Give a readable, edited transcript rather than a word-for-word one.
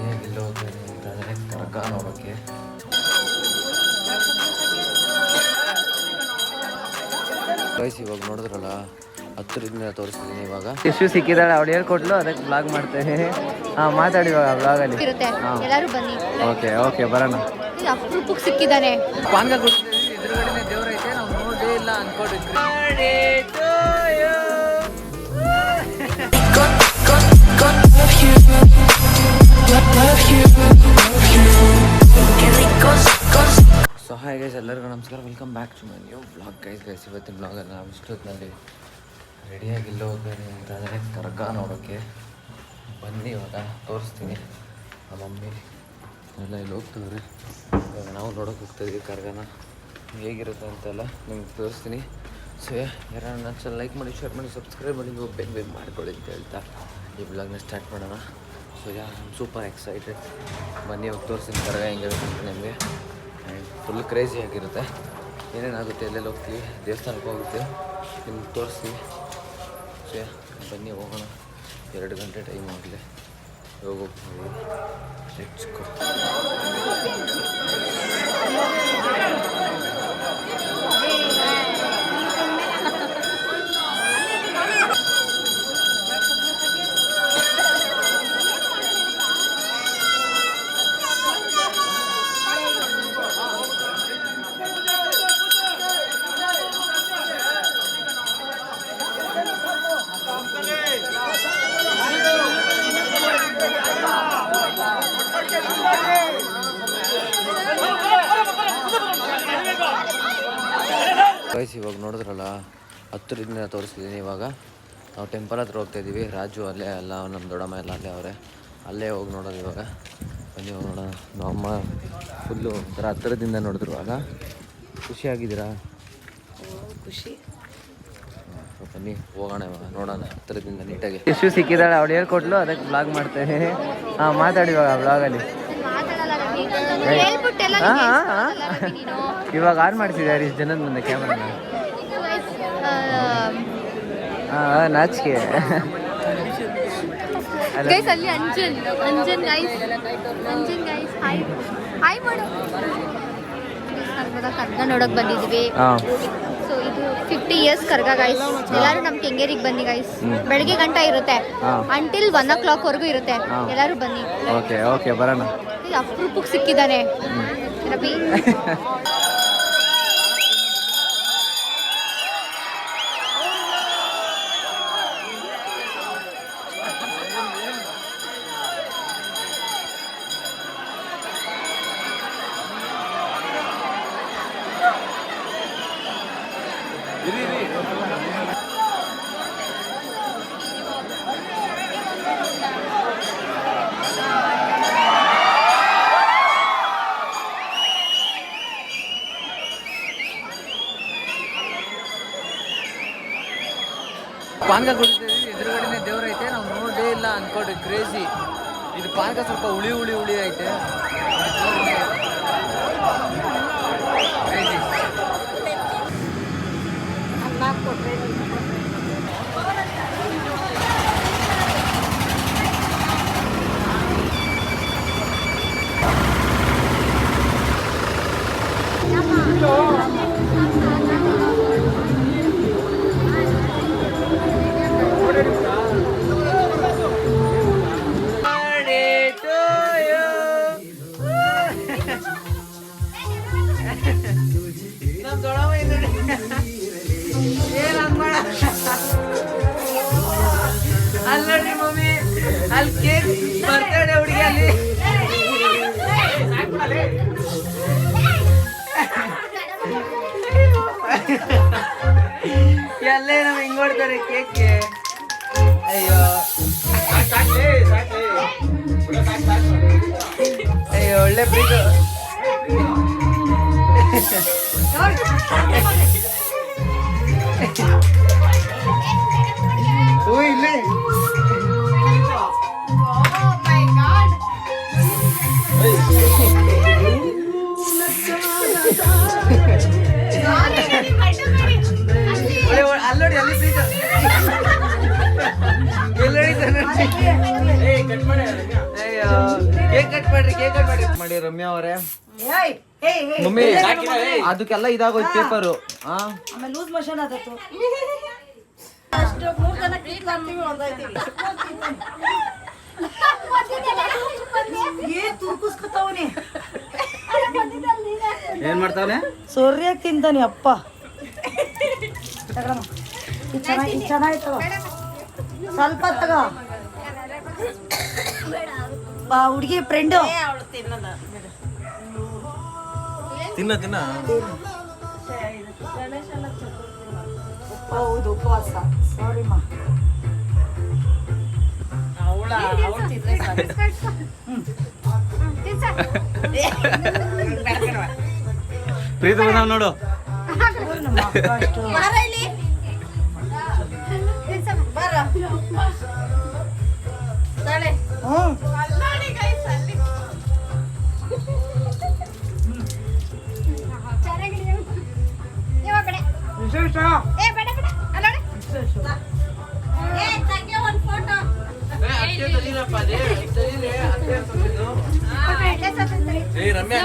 ರೆಡಿಯಾಗಿಲ್ಲ ಹೋಗ್ತಾರೆ ಕರ್ಕ ನೋಡೋಕ್ಕೆ. ಗೈಸ್ ಇವಾಗ ನೋಡಿದ್ರಲ್ಲ ಹತ್ತಿರದಿಂದ ತೋರಿಸ್ತಿದ್ದೀನಿ. ಇವಾಗ ಎಷ್ಟು ಸಿಕ್ಕಿದಾಳೆ ಅವಳು ಹೇಳ್ಕೊಟ್ಲು, ಅದಕ್ಕೆ ಬ್ಲಾಗ್ ಮಾಡ್ತೇನೆ. ಹಾಂ ಮಾತಾಡಿ ಇವಾಗ ಬ್ಲಾಗಲ್ಲಿ ಎಲ್ಲರೂ ಬನ್ನಿ. ಓಕೆ ಓಕೆ ಬರೋಣ. ಅಪರೂಪಕ್ಕೆ ಸಿಕ್ಕಿದ್ದಾನೆ. ಪಾನ್ಗ ಕೊಡ್ತಿದ್ದೀವಿ, ಎದುರುಗಡೆನೇ ದೇವ್ರೈತೆ, ನಾವು ನೋಡೇ ಇಲ್ಲ ಅನ್ಕೊಂಡಿದ್ವಿ. ಸೊ ಹಾಯ್ ಗೈಸ್, ಎಲ್ಲರಿಗೂ ನಮಸ್ಕಾರ, welcome back to my new vlog. Guys ಇವತ್ತಿನ ವ್ಲಾಗಲ್ಲಿ ನಾವು ಇಷ್ಟೊತ್ತಿನಲ್ಲಿ ರೆಡಿಯಾಗಿಲ್ಲ ಹೋಗ್ಬೇಡಿ ಅಂತಂದರೆ ಕರ್ಗ ನೋಡೋಕ್ಕೆ ಬನ್ನಿ. ಇವಾಗ ತೋರಿಸ್ತೀನಿ. ನಮ್ಮ ಮಮ್ಮಿ ಎಲ್ಲ ಇಲ್ಲಿ ಹೋಗ್ತಿದ್ರಿ. ಇವಾಗ ನಾವು ನೋಡೋಕೆ ಹೋಗ್ತಾಯಿದ್ವಿ ಕರ್ಗನ, ಹೇಗಿರುತ್ತೆ ಅಂತೆಲ್ಲ ನಿಮ್ಗೆ ತೋರಿಸ್ತೀನಿ. ಸೊ ಯಾರು ನನ್ನ ಚಾನಲ್ ಲೈಕ್ ಮಾಡಿ, ಶೇರ್ ಮಾಡಿ, ಸಬ್ಸ್ಕ್ರೈಬ್ ಮಾಡಿ, ನೀವು ಬೇಗ ಮಾಡ್ಕೊಳ್ಳಿ ಅಂತ ಹೇಳ್ತಾ ಈ ಬ್ಲಾಗ್ನ ಸ್ಟಾರ್ಟ್ ಮಾಡೋಣ. So super excited. ಬನ್ನಿ ಇವಾಗ ತೋರಿಸ್ತೀನಿ ಕರ್ಗ ಹೆಂಗಿರುತ್ತೆ ಅಂತ ನಿಮಗೆ. ಆ್ಯಂಡ್ ಫುಲ್ ಕ್ರೇಜಿ ಆಗಿರುತ್ತೆ. ಏನೇನಾಗುತ್ತೆ, ಎಲ್ಲೆಲ್ಲಿ ಹೋಗ್ತೀವಿ, ದೇವಸ್ಥಾನಕ್ಕೆ ಹೋಗುತ್ತೆ, ನಿಮ್ಗೆ ತೋರಿಸ್ತೀವಿ. ಸೊ ಬನ್ನಿ ಹೋಗೋಣ. 2 ಗಂಟೆ ಟೈಮ್ ಆಗಲಿ, ಹೋಗ್ತೀವಿ. Let's go. ಗೈಸ್ ಇವಾಗ ನೋಡಿದ್ರಲ್ಲ ಹತ್ತಿರದಿಂದ ತೋರಿಸ್ತಿದ್ದೀನಿ. ಇವಾಗ ನಾವು ಟೆಂಪಲ್ ಹತ್ರ ಹೋಗ್ತಾಯಿದ್ದೀವಿ. ರಾಜು ಅಲ್ಲೇ ಅಲ್ಲ, ನಮ್ಮ ದೊಡ್ಡಮ್ಮ ಎಲ್ಲ ಅಲ್ಲೇ ಅವರೇ, ಅಲ್ಲೇ ಹೋಗಿ ನೋಡೋದು. ಇವಾಗ ಬನ್ನಿ ಹೋಗಿ ನೋಡೋಣ. ನಮ್ಮ ಫುಲ್ಲು ಒಂಥರ ಹತ್ತಿರದಿಂದ ನೋಡಿದ್ರು. ಇವಾಗ ಖುಷಿಯಾಗಿದ್ದೀರಾ? ಖುಷಿ. ಬನ್ನಿ ಹೋಗೋಣ, ಇವಾಗ ನೋಡೋಣ ಹತ್ತಿರದಿಂದ ನೀಟಾಗಿ. ಎಷ್ಟು ಸಿಕ್ಕಿದಾಳೆ ಅವಳು ಹೇಳ್ಕೊಟ್ಲು, ಅದಕ್ಕೆ ಬ್ಲಾಗ್ ಮಾಡ್ತೇನೆ. ಹಾಂ ಮಾತಾಡಿ ಇವಾಗ ಬ್ಲಾಗಲ್ಲಿ. ಇವಾಗ ಆನ್ ಮಾಡಿಸಿದ್ದಾರೆ ಇಷ್ಟು ಜನದ ಮುಂದೆ ಕ್ಯಾಮ್ರಾನ. ನಾಚಿಕೆ. ಗೈಸ್ ಅಲ್ಲಿ Anjan guys, Anjan guys hi hi ಮಾಡು. ಕರ್ಗ ನೋಡಕ್ ಬಂದಿದ್ವಿ. ಸೊ ಇದು 50 years ಕರ್ಗ ಗೈಸ್. ಎಲ್ಲರೂ ನಮ್ಮ ಕೆಂಗೇರಿಗೆ ಬನ್ನಿ ಗೈಸ್. ಬೆಳಗ್ಗೆ ಗಂಟ ಇರುತ್ತೆ, ಅಂಟಿಲ್ 1 o'clock ವರೆಗೂ ಇರುತ್ತೆ. ಎಲ್ಲರೂ ಬನ್ನಿ. ಓಕೆ ಓಕೆ ಬರೋಣ. ಅಪರೂಪಕ್ಕೆ ಸಿಕ್ಕಿದ್ದಾನೆ ರವಿ. ಪಾನ್ಗ ಕೊಡ್ತಿದ್ದೀವಿ, ಎದುರುಗಡೆನೇ ದೇವ್ರೈತೆ, ನಾವು ನೋಡೇ ಇಲ್ಲ ಅನ್ಕೊಂಡ್ರಿ. ಕ್ರೇಜಿ ಇದು ಪಾನ್ಗ. ಸ್ವಲ್ಪ ಹುಳಿ ಐತೆ. ಕ್ರೇಜಿ. ಅಲ್ಲಡಿ ಮಮ್ಮಿ, ಅಲ್ಲಿ ಕೇಕ್ ಬರ್ತಡೆ ಹುಡುಗಿ ಅಲ್ಲಿ. ಎಲ್ಲೇ ನಾವು ಹಿಂಗ್ ಹೊಡ್ತಾರೆ ಕೇಕ್ಗೆ. ಅಯ್ಯೋ ಅಯ್ಯೋ ಒಳ್ಳೆ ಪ್ರೀತಿ. ಓ ಇಲ್ಲೇ ಅಲ್ಲೋಡಿ ಅಲ್ಲಿ ಪ್ರೀತಿ. ಎಲ್ಲೋಡಿ ಅಯ್ಯೋ ಕೇಕ್ ಕಟ್ ಮಾಡ್ರಿ ಮಾಡಿ ರಮ್ಯಾ ಅವರೇ. ಮಮ್ಮಿ ಅದಕ್ಕೆಲ್ಲ ಇದಾಗೋಯ್ತು ಪೇಪರು. ಆಮೇಲೆ ಲೂಸ್ ಮೋಷನ್ ಆದತ್ತು ಅಷ್ಟು 3 ಜನ ಕೇಕ್ ಅಂತೀವಿ ಒಂದೈತಿ ತುರ್ಕಿಸ್ಕೊತಾವನಿ. ಏನ್ ಮಾಡ್ತಾವನೆ? ಸೂರ್ಯ ತಿಂತಾನೆ ಅಪ್ಪ. ಚೆನ್ನಾಯ್ತವ ಸ್ವಲ್ಪ ತಗ ಬಾ ಹುಡುಗಿ ಫ್ರೆಂಡು ತಿನ್ನ ಹೌದು ಉಪವಾಸ. ಸಾರಿ ಮಾ ಪ್ರೀತಿ ಬಂದಾವ ನೋಡು. ರಮ್ಯಾ